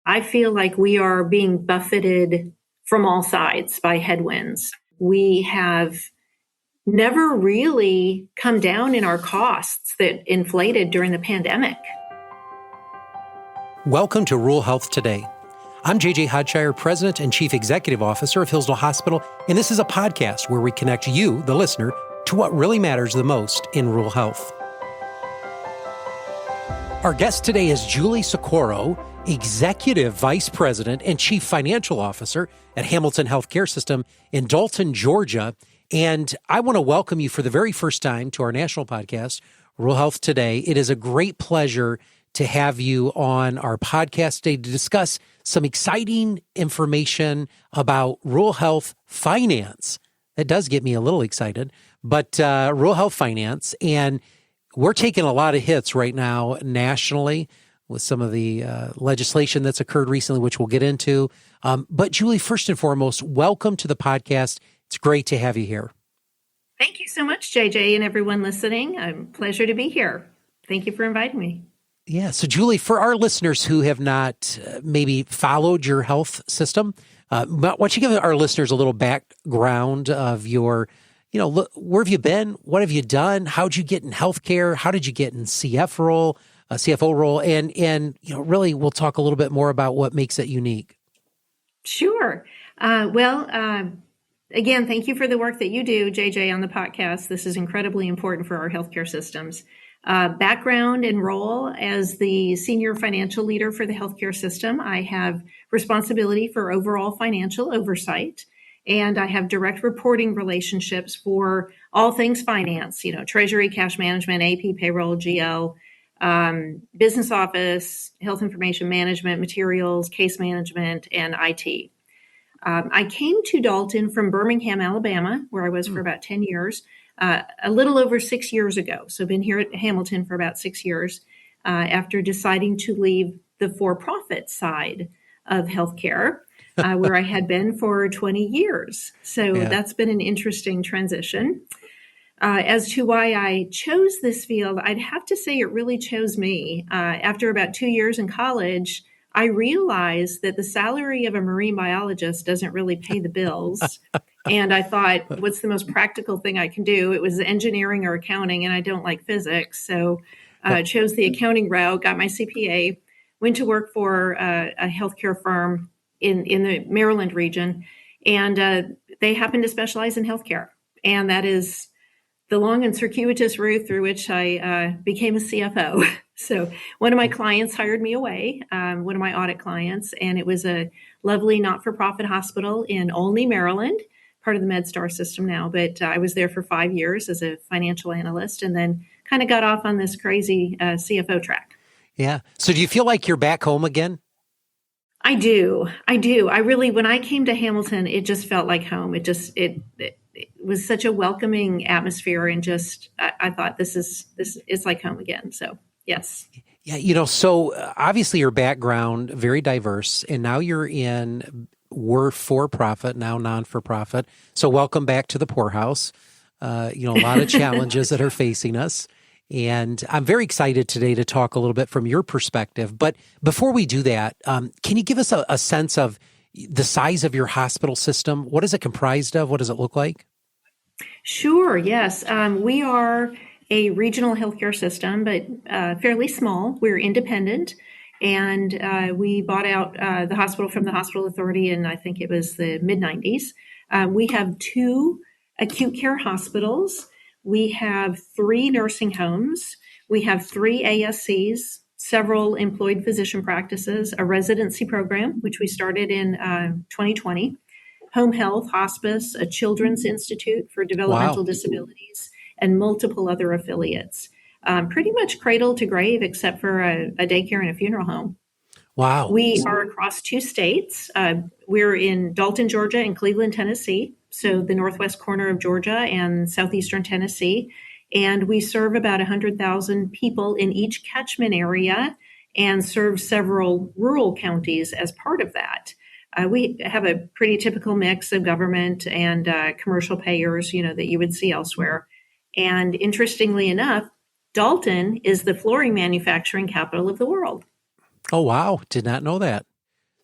I feel like we are being buffeted from all sides by headwinds. We have never really come down in our costs that inflated during the pandemic. Welcome to Rural Health Today. I'm JJ Hodshire, President and Chief Executive Officer of Hillsdale Hospital, and this is a podcast where we connect you, the listener, to what really matters the most in rural health. Our guest today is Julie Soekoro, Executive Vice President and Chief Financial Officer at Hamilton Healthcare System in Dalton, Georgia. And I want to welcome you for the very first time to our national podcast, Rural Health Today. It is a great pleasure to have you on our podcast today to discuss some exciting information about rural health finance. That does get me a little excited, but rural health finance. And we're taking a lot of hits right now nationally with some of the legislation that's occurred recently, which we'll get into. But Julie, first and foremost, welcome to the podcast. It's great to have you here. Thank you so much, JJ, and everyone listening. Pleasure to be here. Thank you for inviting me. Yeah. So, Julie, for our listeners who have not maybe followed your health system, why don't you give our listeners a little background of your, where have you been? What have you done? How'd you get in healthcare? How did you get in CFO role? And really, we'll talk a little bit more about what makes it unique. Sure. Again, thank you for the work that you do, JJ, on the podcast. This is incredibly important for our healthcare systems. Background and role as the senior financial leader for the healthcare system. I have responsibility for overall financial oversight, and I have direct reporting relationships for all things finance, treasury, cash management, AP, payroll, GL, business office, health information management, materials, case management, and IT. I came to Dalton from Birmingham, Alabama, where I was for about 10 years. A little over 6 years ago. So I've been here at Hamilton for about 6 years after deciding to leave the for-profit side of healthcare, where I had been for 20 years. So That's been an interesting transition. As to why I chose this field, I'd have to say it really chose me. After about 2 years in college, I realized that the salary of a marine biologist doesn't really pay the bills. And I thought, what's the most practical thing I can do? It was engineering or accounting, and I don't like physics. So I chose the accounting route, got my CPA, went to work for a healthcare firm in the Maryland region, and they happen to specialize in healthcare. And that is the long and circuitous route through which I became a CFO. So one of my clients hired me away, one of my audit clients, and it was a lovely not-for-profit hospital in Olney, Maryland, part of the MedStar system now. But I was there for 5 years as a financial analyst and then kind of got off on this crazy CFO track. Yeah. So do you feel like you're back home again? I do. I really, when I came to Hamilton, it just felt like home. It was such a welcoming atmosphere, and just I thought this is like home again. So yes. Yeah, so obviously your background very diverse, and now we're for-profit, now non-for-profit. So welcome back to the poorhouse. A lot of challenges that are facing us. And I'm very excited today to talk a little bit from your perspective. But before we do that, can you give us a sense of the size of your hospital system? What is it comprised of? What does it look like? Sure, yes. We are a regional healthcare system, but fairly small. We're independent. And we bought out the hospital from the Hospital Authority in, I think it was the mid-90s. We have 2 acute care hospitals. We have 3 nursing homes. We have 3 ASCs, several employed physician practices, a residency program, which we started in 2020, home health, hospice, a children's institute for developmental disabilities, and multiple other affiliates. Pretty much cradle to grave, except for a daycare and a funeral home. Wow. We are across 2 states. We're in Dalton, Georgia, and Cleveland, Tennessee. So the northwest corner of Georgia and southeastern Tennessee. And we serve about 100,000 people in each catchment area and serve several rural counties as part of that. We have a pretty typical mix of government and commercial payers, that you would see elsewhere. And interestingly enough, Dalton is the flooring manufacturing capital of the world. Oh, wow. Did not know that.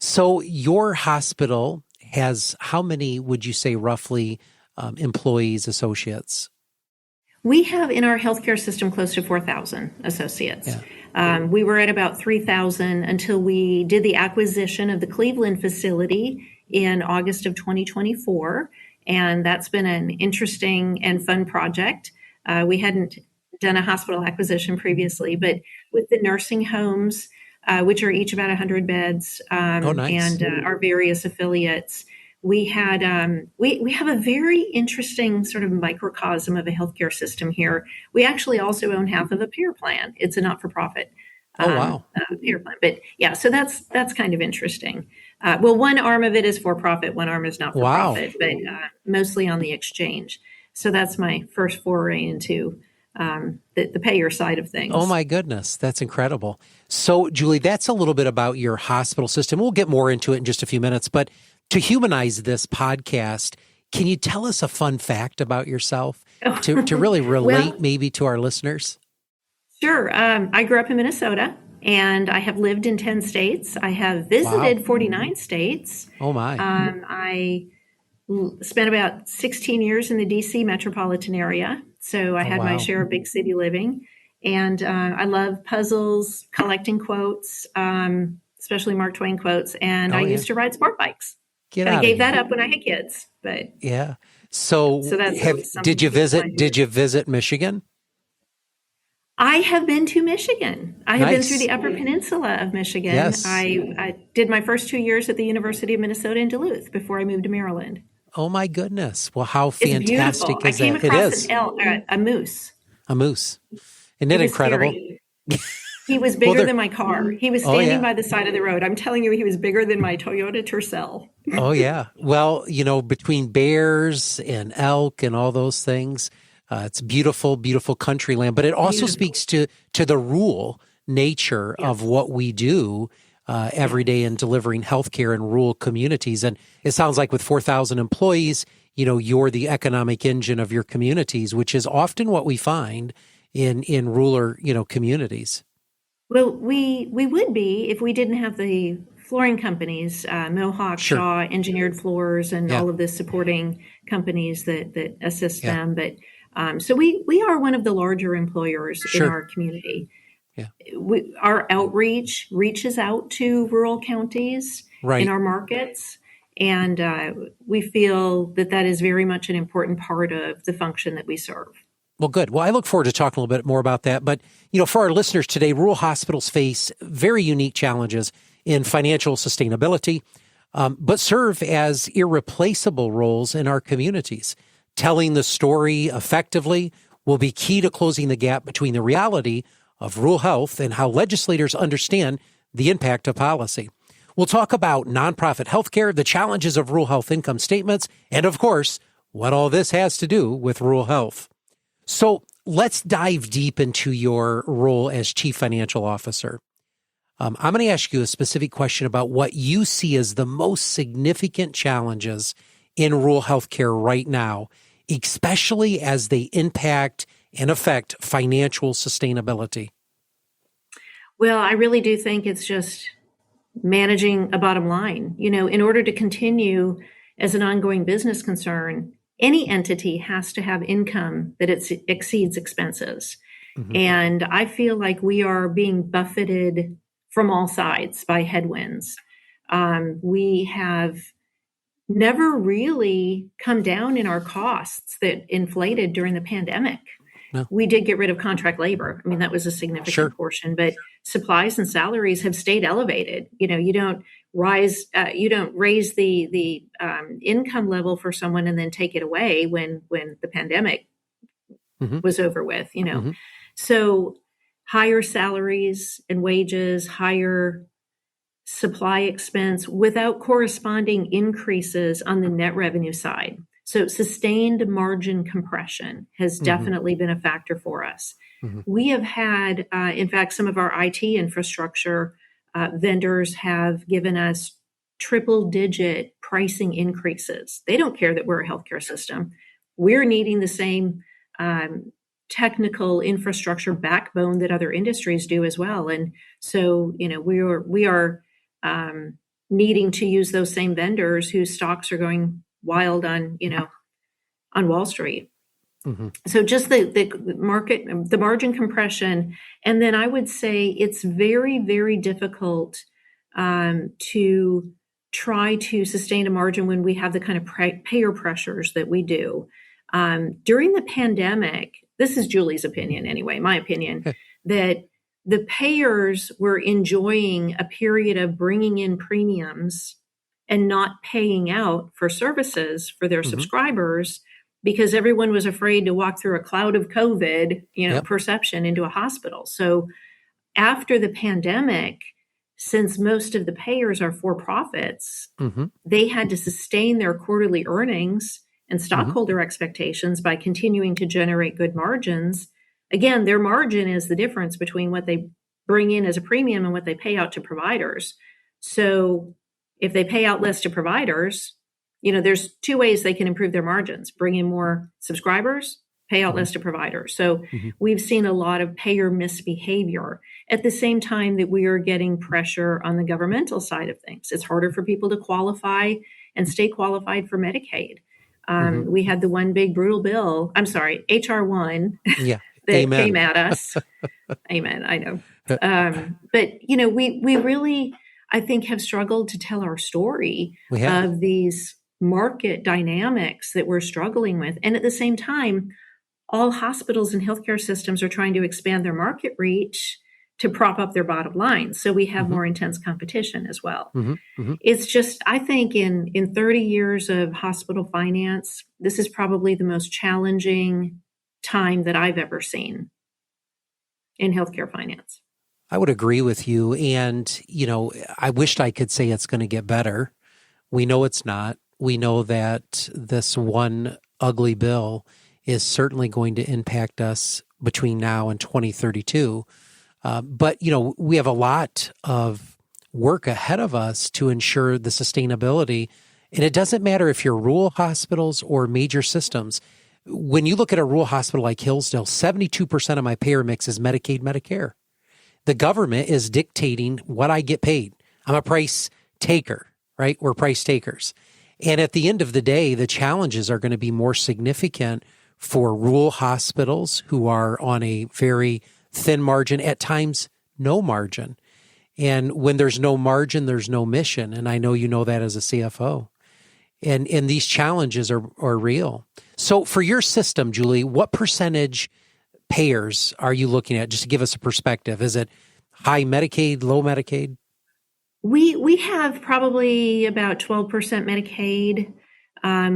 So your hospital has how many, would you say, roughly employees, associates? We have in our healthcare system close to 4,000 associates. Yeah. We were at about 3,000 until we did the acquisition of the Cleveland facility in August of 2024. And that's been an interesting and fun project. We hadn't done a hospital acquisition previously, but with the nursing homes, which are each about 100 beds, Oh, nice. and our various affiliates, we had we have a very interesting sort of microcosm of a healthcare system here. We actually also own half of a payer plan. It's a not-for-profit Oh, wow. payer plan, but yeah, so that's kind of interesting. Well, one arm of it is for-profit, one arm is Wow. not-for-profit, but mostly on the exchange. So that's my first foray into the payer side of things. Oh, my goodness. That's incredible. So, Julie, that's a little bit about your hospital system. We'll get more into it in just a few minutes, but to humanize this podcast, can you tell us a fun fact about yourself to really relate Well, maybe to our listeners? sure. I grew up in Minnesota and I have lived in 10 states. I have Wow. visited 49 states. Oh, my. I spent about 16 years in the DC metropolitan area. So I Oh, had my wow. share of big city living. And I love puzzles, collecting quotes, especially Mark Twain quotes. And I Oh, yeah. used to ride sport bikes. Get But I out of gave that here. up when I had kids. But Yeah. so So that's always something did you to keep in visit, mind. did you visit Michigan? I have been to Michigan. I have been through Nice. the Upper Peninsula of Michigan. Yes. I did my first 2 years at the University of Minnesota in Duluth before I moved to Maryland. Oh, my goodness. Well, how It's beautiful. fantastic I is came that? It across is a moose. a moose. Isn't He it was incredible? scary. He was Well, bigger than my car. He was oh, standing yeah. by the side of the road. I'm telling you, he was bigger than my Toyota Tercel. Oh, yeah. Well, between bears and elk and all those things, it's beautiful, beautiful country land. But it also Beautiful. speaks to the rural nature of Yes. what we do every day in delivering healthcare in rural communities. And it sounds like with 4,000 employees, you're the economic engine of your communities, which is often what we find in rural, communities. Well, we would be if we didn't have the flooring companies, Mohawk, Sure. Shaw, Engineered Floors, and Yeah. all of the supporting companies that assist Yeah. them. But so we are one of the larger employers in Sure. our community. Yeah. Our outreach reaches out to rural counties in Right. our markets, and we feel that is very much an important part of the function that we serve. Well, good. Well, I look forward to talking a little bit more about that. But, for our listeners today, rural hospitals face very unique challenges in financial sustainability, but serve as irreplaceable roles in our communities. Telling the story effectively will be key to closing the gap between the reality of rural health and how legislators understand the impact of policy. We'll talk about nonprofit healthcare, the challenges of rural health income statements, and of course, what all this has to do with rural health. So let's dive deep into your role as Chief Financial Officer. I'm going to ask you a specific question about what you see as the most significant challenges in rural healthcare right now, especially as they impact and affect financial sustainability. Well, I really do think it's just managing a bottom line. In order to continue as an ongoing business concern, any entity has to have income that exceeds expenses. Mm-hmm. And I feel like we are being buffeted from all sides by headwinds. We have never really come down in our costs that inflated during the pandemic. No. We did get rid of contract labor. I mean, that was a significant Sure. portion, but supplies and salaries have stayed elevated. You don't raise the income level for someone and then take it away when the pandemic Mm-hmm. was over with. Mm-hmm. So higher salaries and wages, higher supply expense without corresponding increases on the net revenue side. So sustained margin compression has Mm-hmm. definitely been a factor for us. Mm-hmm. We have had, in fact, some of our IT infrastructure vendors have given us triple-digit pricing increases. They don't care that we're a healthcare system. We're needing the same technical infrastructure backbone that other industries do as well. And so, we are needing to use those same vendors whose stocks are going wild on, on Wall Street. Mm-hmm. So just the market, the margin compression. And then I would say it's very, very difficult to try to sustain a margin when we have the kind of payer pressures that we do. During the pandemic, this is Julie's opinion anyway, my opinion, that the payers were enjoying a period of bringing in premiums and not paying out for services for their subscribers because everyone was afraid to walk through a cloud of COVID, perception into a hospital. So after the pandemic, since most of the payers are for-profits, they had to sustain their quarterly earnings and stockholder expectations by continuing to generate good margins. Again, their margin is the difference between what they bring in as a premium and what they pay out to providers. So if they pay out less to providers, there's two ways they can improve their margins: bring in more subscribers, pay out less to providers. So we've seen a lot of payer misbehavior at the same time that we are getting pressure on the governmental side of things. It's harder for people to qualify and stay qualified for Medicaid. We had the one big brutal bill, HR 1 that came at us. Amen, I know. But, we really, I think, have struggled to tell our story of these market dynamics that we're struggling with. And at the same time, all hospitals and healthcare systems are trying to expand their market reach to prop up their bottom line. So we have more intense competition as well. It's just, I think in 30 years of hospital finance, this is probably the most challenging time that I've ever seen in healthcare finance. I would agree with you. And, I wished I could say it's going to get better. We know it's not. We know that this one ugly bill is certainly going to impact us between now and 2032. But, we have a lot of work ahead of us to ensure the sustainability. And it doesn't matter if you're rural hospitals or major systems. When you look at a rural hospital like Hillsdale, 72% of my payer mix is Medicaid, Medicare. The government is dictating what I get paid. I'm a price taker, right? We're price takers. And at the end of the day, the challenges are going to be more significant for rural hospitals who are on a very thin margin, at times no margin. And when there's no margin, there's no mission. And I know you know that as a CFO. And these challenges are real. So for your system, Julie, what percentage payers are you looking at? Just to give us a perspective. Is it high Medicaid, low Medicaid? We have probably about 12% Medicaid.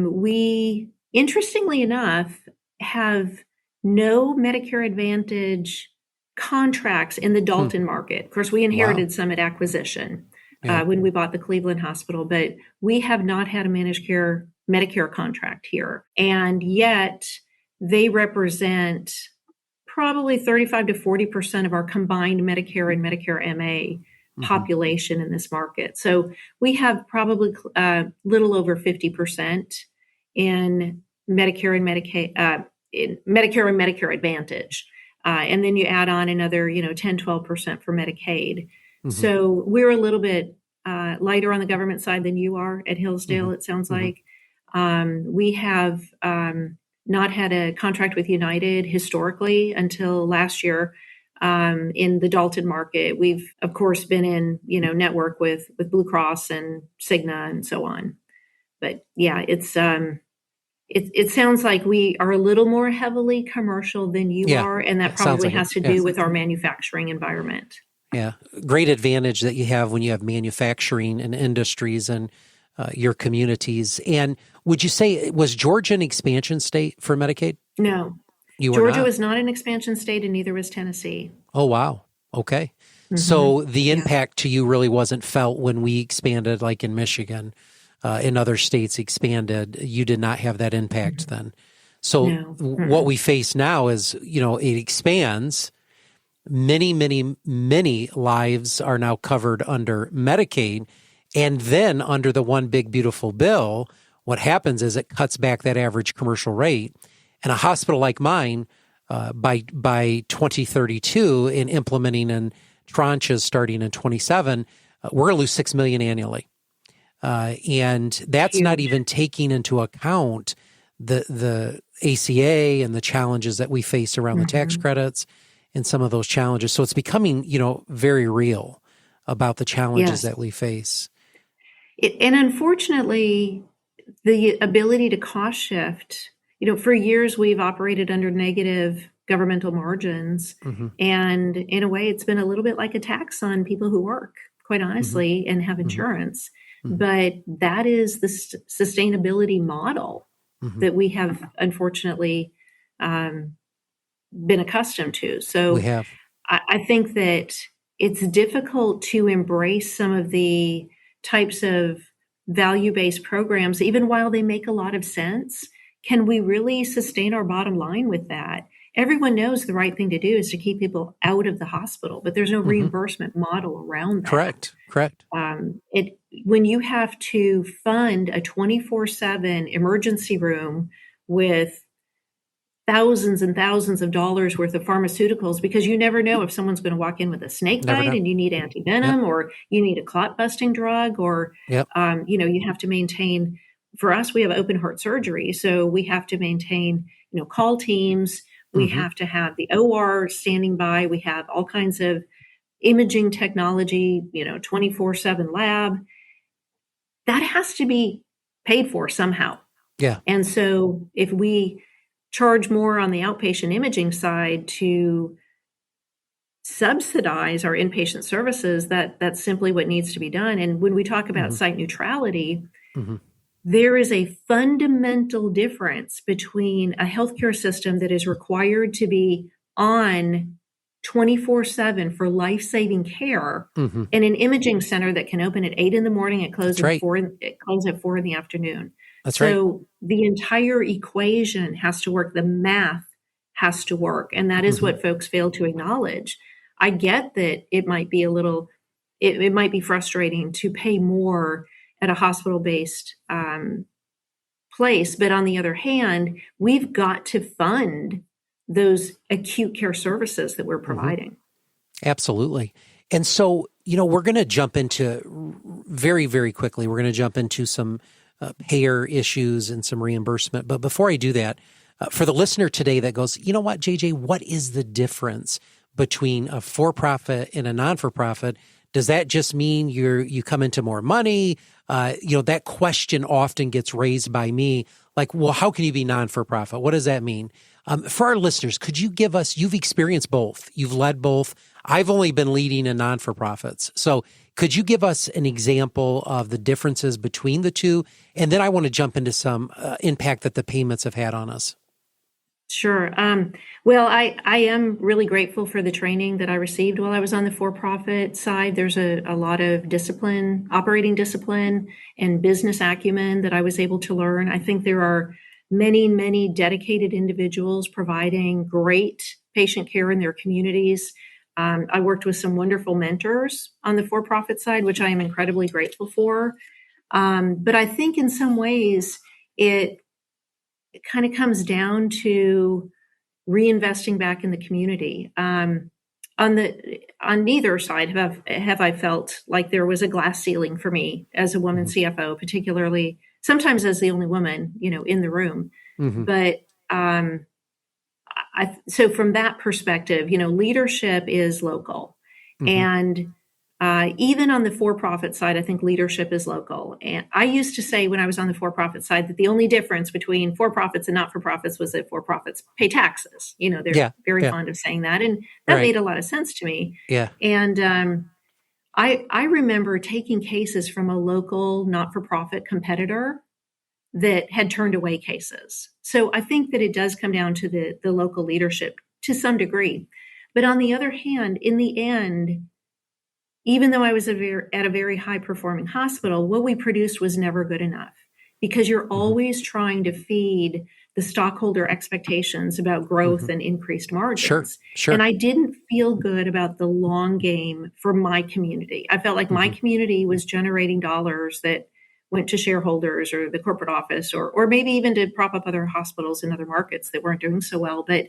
We, interestingly enough, have no Medicare Advantage contracts in the Dalton market. Of course, we inherited some at acquisition when we bought the Cleveland Hospital, but we have not had a managed care Medicare contract here. And yet they represent probably 35 to 40% of our combined Medicare and Medicare MA population in this market. So we have probably a little over 50% in Medicare and Medicaid, in Medicare and Medicare Advantage. And then you add on another, 10, 12% for Medicaid. So we're a little bit lighter on the government side than you are at Hillsdale, it sounds like. We have not had a contract with United historically until last year. In the Dalton market, we've of course been in, network with Blue Cross and Cigna and so on. But yeah, it sounds like we are a little more heavily commercial than you are, and that probably has to do with our manufacturing environment. Yeah, great advantage that you have when you have manufacturing and industries and your communities. And would you say, was Georgia an expansion state for Medicaid? No. Georgia was not an expansion state, and neither was Tennessee. Oh, wow. Okay. So the impact to you really wasn't felt when we expanded, like in Michigan, in other states expanded. You did not have that impact then. So what we face now is, it expands. Many, many, many lives are now covered under Medicaid. And then under the one big, beautiful bill, what happens is it cuts back that average commercial rate. And a hospital like mine, by 2032, in implementing in tranches starting in 27, we're going to lose $6 million annually. And that's not even taking into account the ACA and the challenges that we face around the tax credits and some of those challenges. So it's becoming, very real about the challenges that we face. And unfortunately, the ability to cost shift, for years we've operated under negative governmental margins. And in a way, it's been a little bit like a tax on people who work, quite honestly, and have insurance. But that is the sustainability model that we have unfortunately been accustomed to. So We have. I think that it's difficult to embrace some of the types of value-based programs, even while they make a lot of sense. Can we really sustain our bottom line with that? Everyone knows the right thing to do is to keep people out of the hospital, but there's no reimbursement model around that. Correct. When you have to fund a 24/7 emergency room with thousands and thousands of dollars worth of pharmaceuticals, because you never know if someone's going to walk in with a snake bite and you need antivenom or you need a clot busting drug, or, you have to maintain, for us, we have open heart surgery. So we have to maintain, call teams. We have to have the OR standing by. We have all kinds of imaging technology, 24/7 lab. That has to be paid for somehow. Yeah. And so if we charge more on the outpatient imaging side to subsidize our inpatient services, that's simply what needs to be done. And when we talk about site neutrality, there is a fundamental difference between a healthcare system that is required to be on 24/7 for life-saving care and an imaging center that can open at 8 in the morning and close at 4 in the afternoon. So the entire equation has to work. The math has to work. And that is what folks fail to acknowledge. I get that it might be it might be frustrating to pay more at a hospital-based place. But on the other hand, we've got to fund those acute care services that we're providing. Absolutely. And so, we're going to jump into very, very quickly, we're going to jump into some payer issues and some reimbursement. But before I do that, for the listener today that goes, you know what, JJ, what is the difference between a for-profit and a non-for-profit? Does that just mean you come into more money? That question often gets raised by me, like, well, how can you be non-for-profit? What does that mean? For our listeners, could you give us, you've experienced both, you've led both. I've only been leading in non-for-profits. So could you give us an example of the differences between the two? And then I want to jump into some impact that the payments have had on us. Sure. Well, I am really grateful for the training that I received while I was on the for-profit side. There's a lot of discipline, operating discipline, and business acumen that I was able to learn. I think there are many, many dedicated individuals providing great patient care in their communities. I worked with some wonderful mentors on the for-profit side, which I am incredibly grateful for. But I think in some ways it kind of comes down to reinvesting back in the community. On neither side have I felt like there was a glass ceiling for me as a woman CFO, particularly sometimes as the only woman, in the room. But so from that perspective, leadership is local. And even on the for-profit side, I think leadership is local. And I used to say when I was on the for-profit side that the only difference between for-profits and not-for-profits was that for-profits pay taxes. They're very fond of saying that. And that made a lot of sense to me. Yeah. And I remember taking cases from a local not-for-profit competitor that had turned away cases. So I think that it does come down to the local leadership to some degree. But on the other hand, in the end, even though I was at a very high performing hospital, what we produced was never good enough, because you're always trying to feed the stockholder expectations about growth and increased margins. Sure. And I didn't feel good about the long game for my community. I felt like my community was generating dollars that went to shareholders or the corporate office, or maybe even to prop up other hospitals in other markets that weren't doing so well. But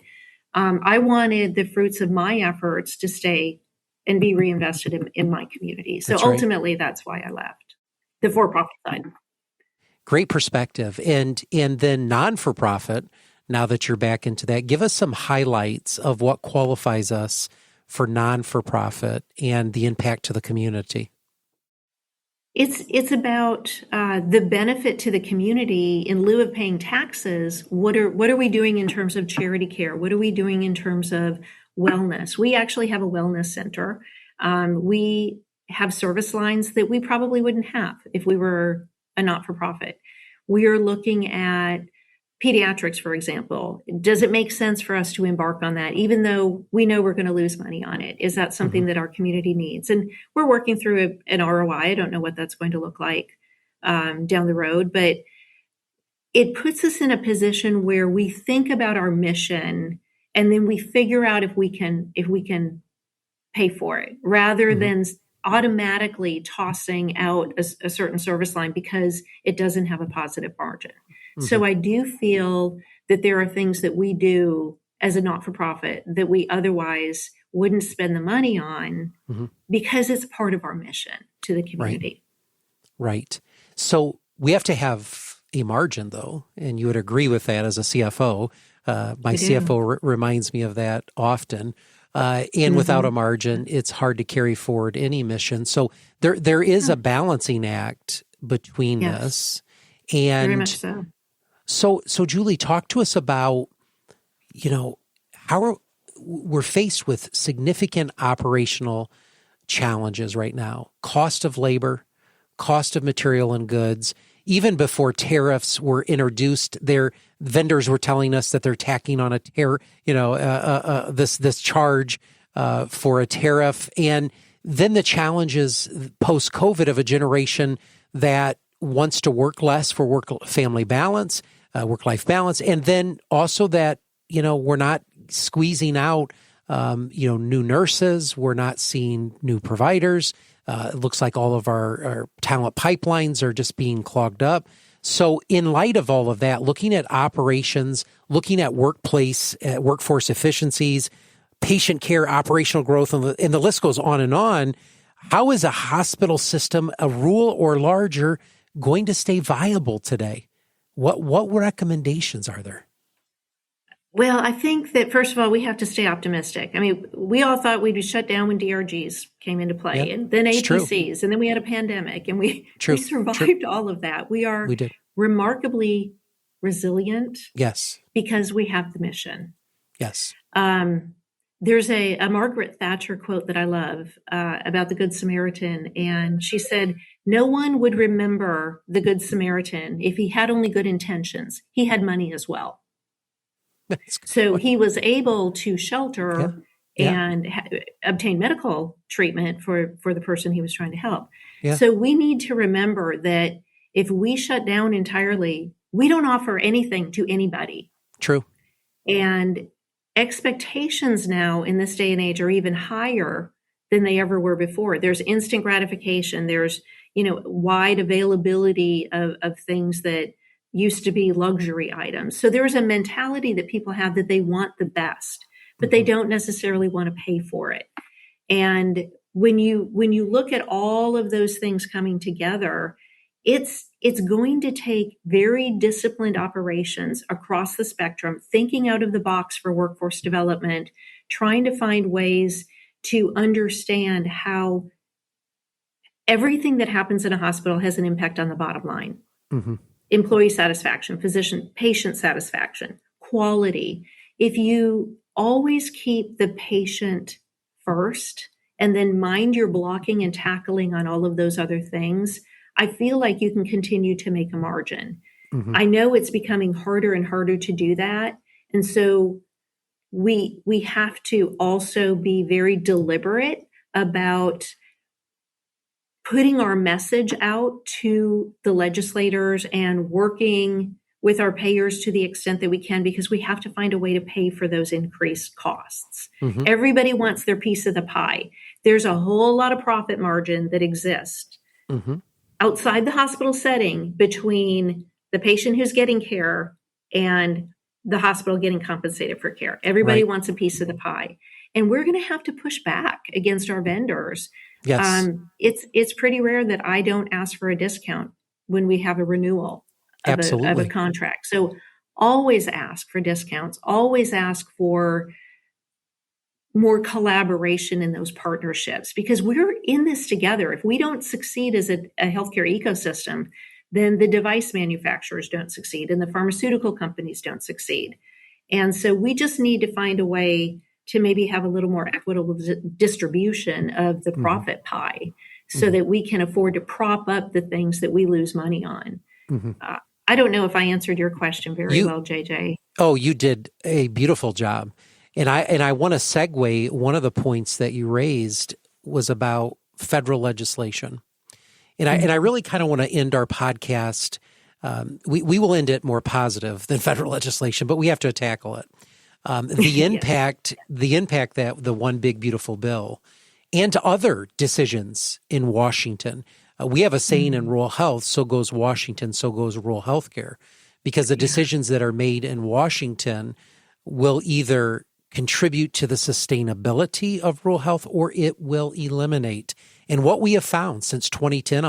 I wanted the fruits of my efforts to stay and be reinvested in my community. So ultimately, that's why I left. the for-profit side. Great perspective. And then non-for-profit, now that you're back into that, give us some highlights of what qualifies us for non-for-profit and the impact to the community. It's about the benefit to the community in lieu of paying taxes. What are we doing in terms of charity care? What are we doing in terms of wellness? We actually have a wellness center. We have service lines that we probably wouldn't have if we were a not-for-profit. We are looking at pediatrics, for example. Does it make sense for us to embark on that, even though we know we're going to lose money on it? Is that something that our community needs? And we're working through an ROI. I don't know what that's going to look like down the road, but it puts us in a position where we think about our mission and then we figure out if we can pay for it, rather than automatically tossing out a certain service line because it doesn't have a positive margin. So I do feel that there are things that we do as a not-for-profit that we otherwise wouldn't spend the money on because it's part of our mission to the community. Right. So we have to have a margin, though, and you would agree with that as a CFO. My CFO reminds me of that often. And without a margin, it's hard to carry forward any mission. So there is a balancing act between this. And very much so. So Julie, talk to us about, how we're faced with significant operational challenges right now. Cost of labor, cost of material and goods. Even before tariffs were introduced, their vendors were telling us that they're tacking on this charge for a tariff. And then the challenges post-COVID of a generation that wants to work less for work-family balance, work-life balance, and then also that, we're not squeezing out, new nurses. We're not seeing new providers. It looks like all of our talent pipelines are just being clogged up. So in light of all of that, looking at operations, looking at workforce efficiencies, patient care, operational growth, and the list goes on and on, how is a hospital system, a rural or larger, going to stay viable today? What recommendations are there? Well, I think that, first of all, we have to stay optimistic. I mean, we all thought we'd be shut down when DRGs came into play, and then APCs, and then we had a pandemic, and we survived all of that. We did. Remarkably resilient. Yes. Because we have the mission. Yes. There's a Margaret Thatcher quote that I love about the Good Samaritan, and she said, "No one would remember the Good Samaritan if he had only good intentions. He had money as well." So he was able to shelter and obtain medical treatment for the person he was trying to help. Yeah. So we need to remember that if we shut down entirely, we don't offer anything to anybody. True. And expectations now in this day and age are even higher than they ever were before. There's instant gratification. There's, wide availability of things that used to be luxury items. So there's a mentality that people have that they want the best, but they don't necessarily want to pay for it. And when you look at all of those things coming together, it's going to take very disciplined operations across the spectrum, thinking out of the box for workforce development, trying to find ways to understand how everything that happens in a hospital has an impact on the bottom line. Employee satisfaction, patient satisfaction, quality. If you always keep the patient first and then mind your blocking and tackling on all of those other things, I feel like you can continue to make a margin. I know it's becoming harder and harder to do that. And so we have to also be very deliberate about putting our message out to the legislators and working with our payers to the extent that we can, because we have to find a way to pay for those increased costs. Everybody wants their piece of the pie. There's a whole lot of profit margin that exists outside the hospital setting between the patient who's getting care and the hospital getting compensated for care. Everybody wants a piece of the pie. and we're going to have to push back against our vendors. Yes, It's pretty rare that I don't ask for a discount when we have a renewal of a absolutely. contract. So always ask for discounts, always ask for more collaboration in those partnerships, because we're in this together. If we don't succeed as a healthcare ecosystem, then the device manufacturers don't succeed and the pharmaceutical companies don't succeed. And so we just need to find a way to maybe have a little more equitable distribution of the Hmm. profit pie so Hmm. that we can afford to prop up the things that we lose money on. Hmm. Uh, I don't know if I answered your question very You well, JJ. Oh, you did a beautiful job. And I want to segue. One of the points that you raised was about federal legislation. And I Mhm. really kind of want to end our podcast. We will end it more positive than federal legislation, but we have to tackle it. The Yes. impact that the one big beautiful bill and other decisions in Washington. We have a saying in Mhm. rural health: "So goes Washington, so goes rural healthcare," because the Yeah. decisions that are made in Washington will either contribute to the sustainability of rural health or it will eliminate. And what we have found since 2010,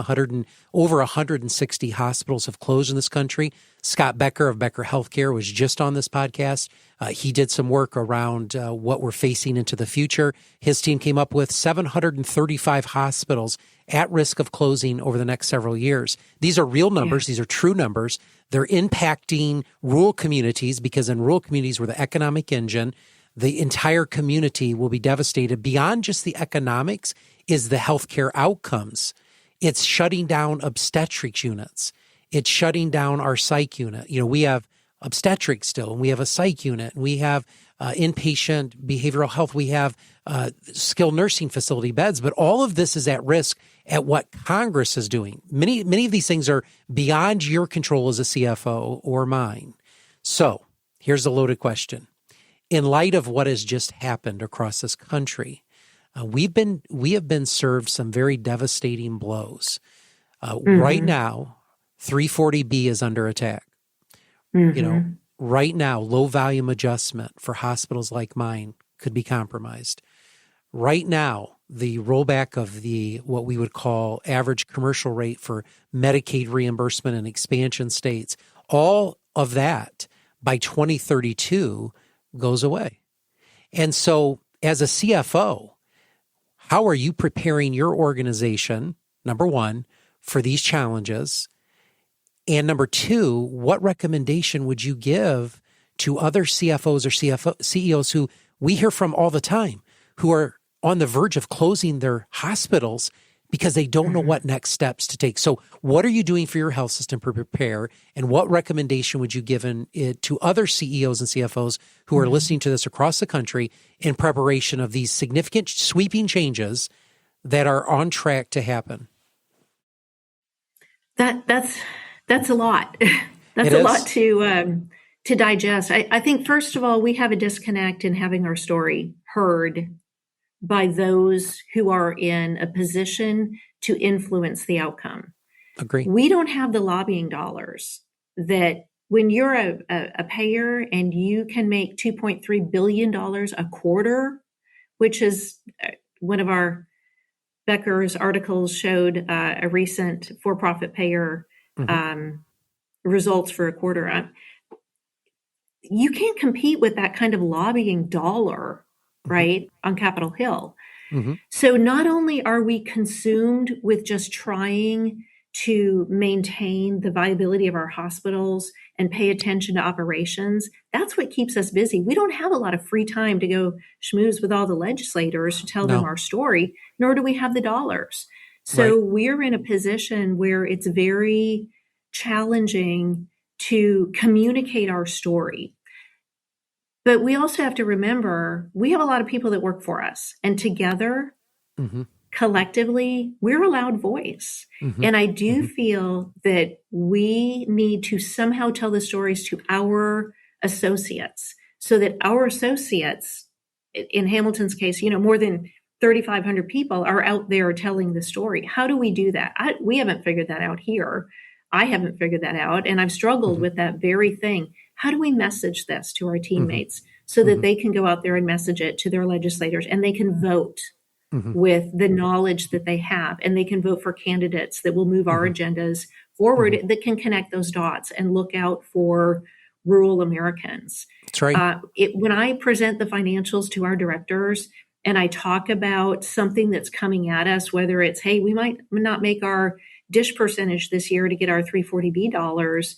over 160 hospitals have closed in this country. Scott Becker of Becker Healthcare was just on this podcast. He did some work around what we're facing into the future. His team came up with 735 hospitals at risk of closing over the next several years. These are real Yeah. numbers. These are true numbers. They're impacting rural communities because in rural communities, we're the economic engine. The entire community will be devastated. Beyond just the economics is the healthcare outcomes. It's shutting down obstetrics units. It's shutting down our psych unit. We have obstetrics still, and we have a psych unit, and we have inpatient behavioral health. We have skilled nursing facility beds, but all of this is at risk at what Congress is doing. Many of these things are beyond your control as a CFO or mine. So here's a loaded question. In light of what has just happened across this country, we have been served some very devastating blows. Right Mhm. now, 340B is under attack. Mhm. Right now, low volume adjustment for hospitals like mine could be compromised. Right now, the rollback of the what we would call average commercial rate for Medicaid reimbursement in expansion states, all of that by 2032 goes away. And so, as a CFO, how are you preparing your organization, number one, for these challenges? And number two, what recommendation would you give to other CFOs or CEOs who we hear from all the time, who are on the verge of closing their hospitals because they don't know Mhm. what next steps to take? So what are you doing for your health system to prepare? And what recommendation would you give to other CEOs and CFOs who are Mhm. listening to this across the country in preparation of these significant sweeping changes that are on track to happen? That's a lot. It That's a lot is. to digest. I think first of all, we have a disconnect in having our story heard by those who are in a position to influence the outcome. Agree. We don't have the lobbying dollars that when you're a payer and you can make $2.3 billion a quarter, which is one of our Becker's articles showed a recent for-profit payer Hmm. um, results for a quarter. You can't compete with that kind of lobbying dollar, Hmm. right, on Capitol Hill. Hmm. So not only are we consumed with just trying to maintain the viability of our hospitals and pay attention to operations, that's what keeps us busy. We don't have a lot of free time to go schmooze with all the legislators to tell them No. our story, nor do we have the dollars. Right. So we're in a position where it's very challenging to communicate our story. But we also have to remember we have a lot of people that work for us, and together, Hmm. collectively, we're a loud voice. Hmm. And I do Hmm. feel that we need to somehow tell the stories to our associates so that our associates, in Hamilton's case, more than 3,500 people are out there telling the story. How do we do that? We haven't figured that out here. I haven't figured that out. And I've struggled Hmm. with that very thing. How do we message this to our Hmm. teammates so that they can go out there and message it to their legislators, and they can vote with the knowledge that they have, and they can vote for candidates that will move our agendas forward that can connect those dots and look out for rural Americans. That's right. When I present the financials to our directors and I talk about something that's coming at us, whether it's, hey, we might not make our dish percentage this year to get our 340B dollars,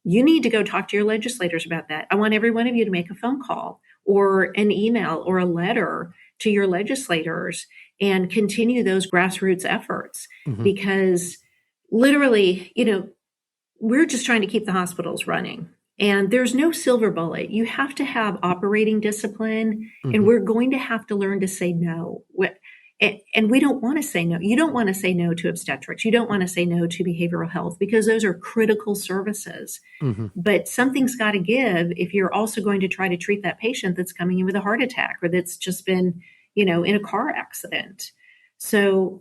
you need to go talk to your legislators about that. I want every one of you to make a phone call or an email or a letter to your legislators and continue those grassroots efforts, because literally, we're just trying to keep the hospitals running. And there's no silver bullet. You have to have operating discipline, and we're going to have to learn to say no. And we don't want to say no. You don't want to say no to obstetrics. You don't want to say no to behavioral health, because those are critical services. But something's got to give if you're also going to try to treat that patient that's coming in with a heart attack or that's just been, in a car accident. So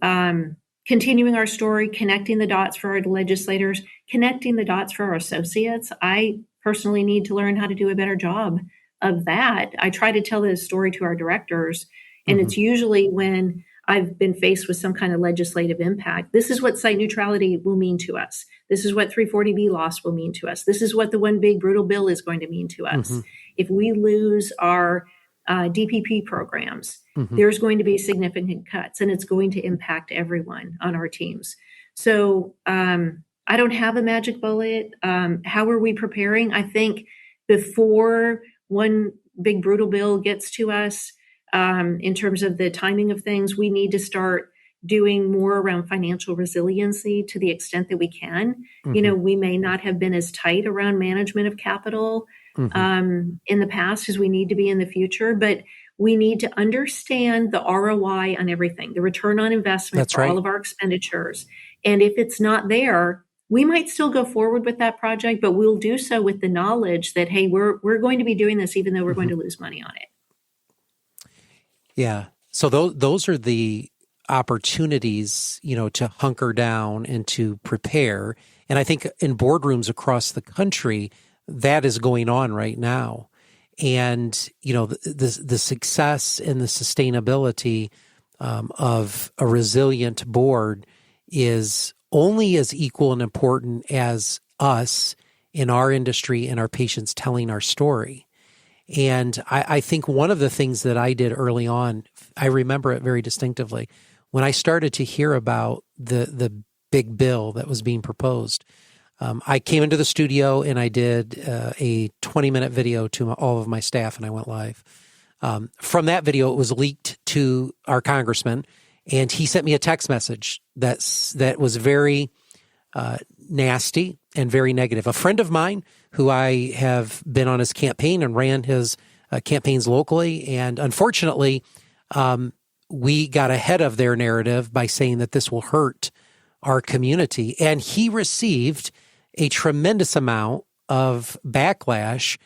continuing our story, connecting the dots for our legislators, connecting the dots for our associates. I personally need to learn how to do a better job of that. I try to tell this story to our directors, and it's usually when I've been faced with some kind of legislative impact. This is what site neutrality will mean to us. This is what 340B loss will mean to us. This is what the one big brutal bill is going to mean to us. If we lose our DPP programs, there's going to be significant cuts, and it's going to impact everyone on our teams. So I don't have a magic bullet. How are we preparing? I think before one big brutal bill gets to us, in terms of the timing of things, we need to start doing more around financial resiliency to the extent that we can. We may not have been as tight around management of capital in the past as we need to be in the future, but we need to understand the ROI on everything, the return on investment That's for right. all of our expenditures. And if it's not there, we might still go forward with that project, but we'll do so with the knowledge that, hey, we're going to be doing this even though we're going to lose money on it. Yeah. So those are the opportunities, to hunker down and to prepare. And I think in boardrooms across the country, that is going on right now. And, the success and the sustainability of a resilient board is only as equal and important as us in our industry and our patients telling our story. And I think one of the things that I did early on, I remember it very distinctively, when I started to hear about the big bill that was being proposed. I came into the studio and I did a 20-minute video to all of my staff, and I went live. From that video, it was leaked to our congressman, and he sent me a text message that was very nasty and very negative. A friend of mine who I have been on his campaign and ran his campaigns locally, and unfortunately, we got ahead of their narrative by saying that this will hurt our community. And he received a tremendous amount of backlash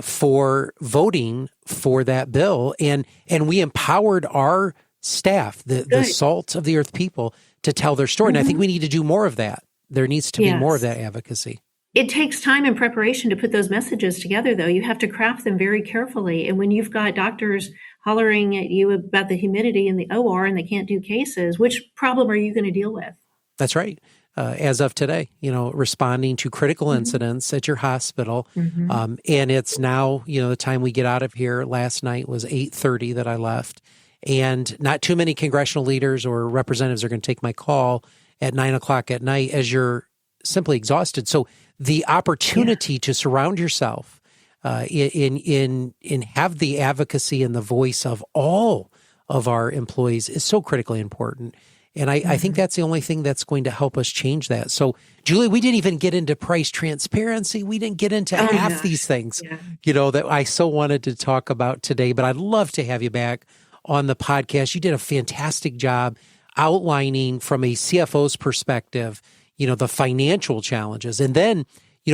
for voting for that bill. And we empowered our staff, the salt of the earth people, to tell their story. And I think we need to do more of that. There needs to be more of that advocacy. It takes time and preparation to put those messages together, though. You have to craft them very carefully. And when you've got doctors hollering at you about the humidity in the OR and they can't do cases, which problem are you going to deal with? That's right. As of today, responding to critical incidents at your hospital. And it's now, the time we get out of here. Last night was 8:30 that I left. And not too many congressional leaders or representatives are going to take my call at 9:00 at night as you're simply exhausted. So the opportunity to surround yourself in have the advocacy and the voice of all of our employees is so critically important. And I think that's the only thing that's going to help us change that. So, Julie, we didn't even get into price transparency. We didn't get into half these things, that I so wanted to talk about today. But I'd love to have you back on the podcast. You did a fantastic job outlining from a CFO's perspective, the financial challenges. And then,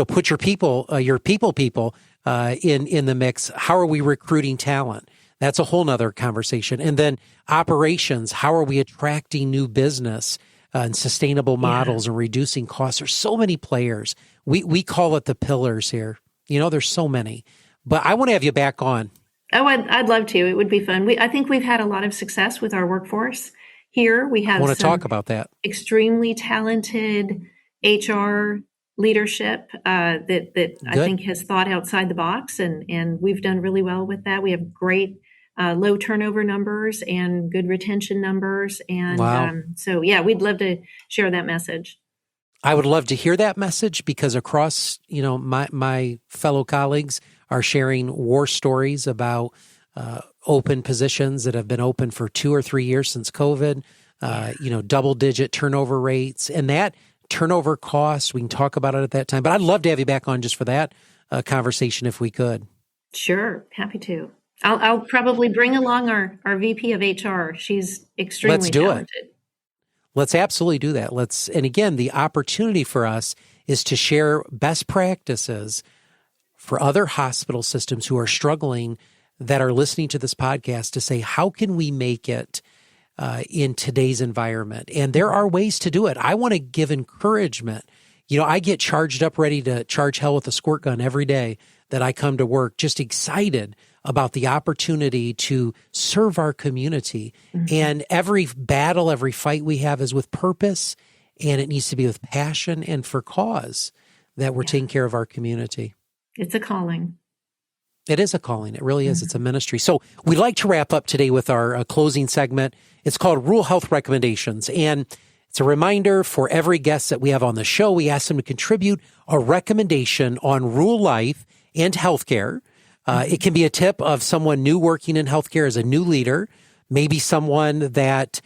put your people in the mix. How are we recruiting talent? That's a whole nother conversation. And then operations, how are we attracting new business and sustainable models and reducing costs? There's so many players. We call it the pillars here. There's so many. but I want to have you back on. Oh, I'd love to. It would be fun. I think we've had a lot of success with our workforce here. We have I want to talk about that. Extremely talented HR leadership that I think has thought outside the box, and we've done really well with that. We have great low turnover numbers and good retention numbers, and so we'd love to share that message. I would love to hear that message, because across, my fellow colleagues are sharing war stories about open positions that have been open for 2 or 3 years since COVID, double-digit turnover rates, and that turnover costs. We can talk about it at that time, but I'd love to have you back on just for that conversation if we could. Sure, happy to. I'll probably bring along our VP of HR. She's extremely talented. Let's absolutely do that. And again, the opportunity for us is to share best practices for other hospital systems who are struggling, that are listening to this podcast, to say, how can we make it in today's environment? And there are ways to do it. I want to give encouragement. I get charged up, ready to charge hell with a squirt gun every day that I come to work, just excited about the opportunity to serve our community. Mm-hmm. And every battle, every fight we have is with purpose, and it needs to be with passion and for cause, that we're taking care of our community. It's a calling. It is a calling. It really is. Mm-hmm. It's a ministry. So we'd like to wrap up today with our closing segment. It's called Rural Health Recommendations. And it's a reminder for every guest that we have on the show. We ask them to contribute a recommendation on rural life and healthcare. It can be a tip of someone new working in healthcare as a new leader, maybe someone that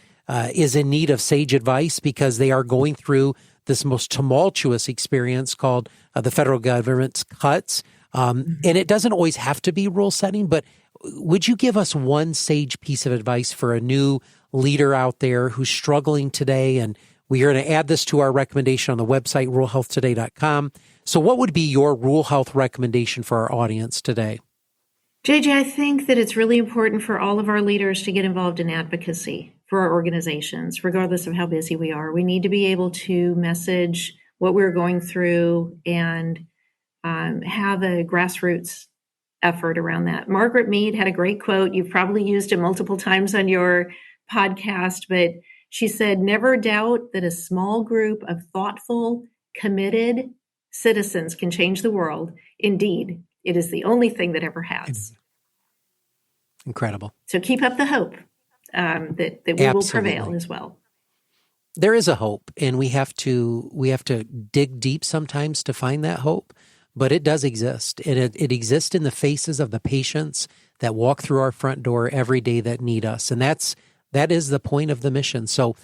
is in need of sage advice because they are going through this most tumultuous experience called the federal government's cuts. And it doesn't always have to be rural setting, but would you give us one sage piece of advice for a new leader out there who's struggling today? And we are going to add this to our recommendation on the website, ruralhealthtoday.com. So what would be your rural health recommendation for our audience today? JJ, I think that it's really important for all of our leaders to get involved in advocacy for our organizations, regardless of how busy we are. We need to be able to message what we're going through and have a grassroots effort around that. Margaret Mead had a great quote. You've probably used it multiple times on your podcast, but she said, "Never doubt that a small group of thoughtful, committed citizens can change the world. Indeed, it is the only thing that ever has." Incredible. So keep up the hope that we will prevail as well. There is a hope, and we have to dig deep sometimes to find that hope, but it does exist. And it exists in the faces of the patients that walk through our front door every day that need us. And that is the point of the mission. So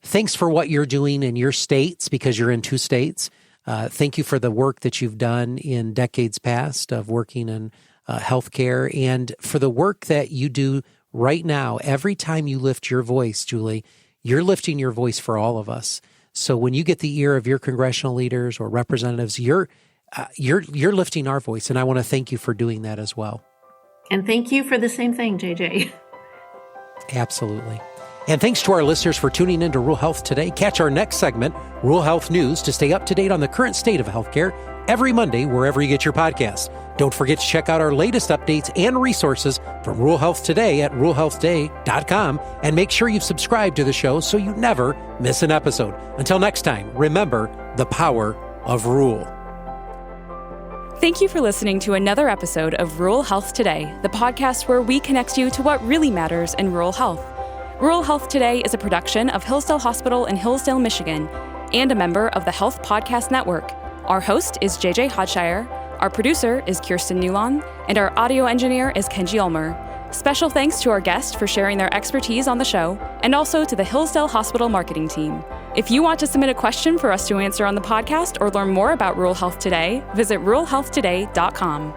thanks for what you're doing in your states, because you're in 2 states. Thank you for the work that you've done in decades past of working in healthcare, and for the work that you do right now. Every time you lift your voice, Julie, you're lifting your voice for all of us. So when you get the ear of your congressional leaders or representatives, you're lifting our voice, and I want to thank you for doing that as well. And thank you for the same thing, JJ. Absolutely. And thanks to our listeners for tuning into Rural Health Today. Catch our next segment, Rural Health News, to stay up to date on the current state of healthcare every Monday, wherever you get your podcast. Don't forget to check out our latest updates and resources from Rural Health Today at ruralhealthtoday.com, and make sure you've subscribed to the show so you never miss an episode. Until next time, remember the power of rural. Thank you for listening to another episode of Rural Health Today, the podcast where we connect you to what really matters in rural health. Rural Health Today is a production of Hillsdale Hospital in Hillsdale, Michigan, and a member of the Health Podcast Network. Our host is JJ Hodshire, our producer is Kirsten Newlon, and our audio engineer is Kenji Ulmer. Special thanks to our guests for sharing their expertise on the show, and also to the Hillsdale Hospital marketing team. If you want to submit a question for us to answer on the podcast or learn more about Rural Health Today, visit ruralhealthtoday.com.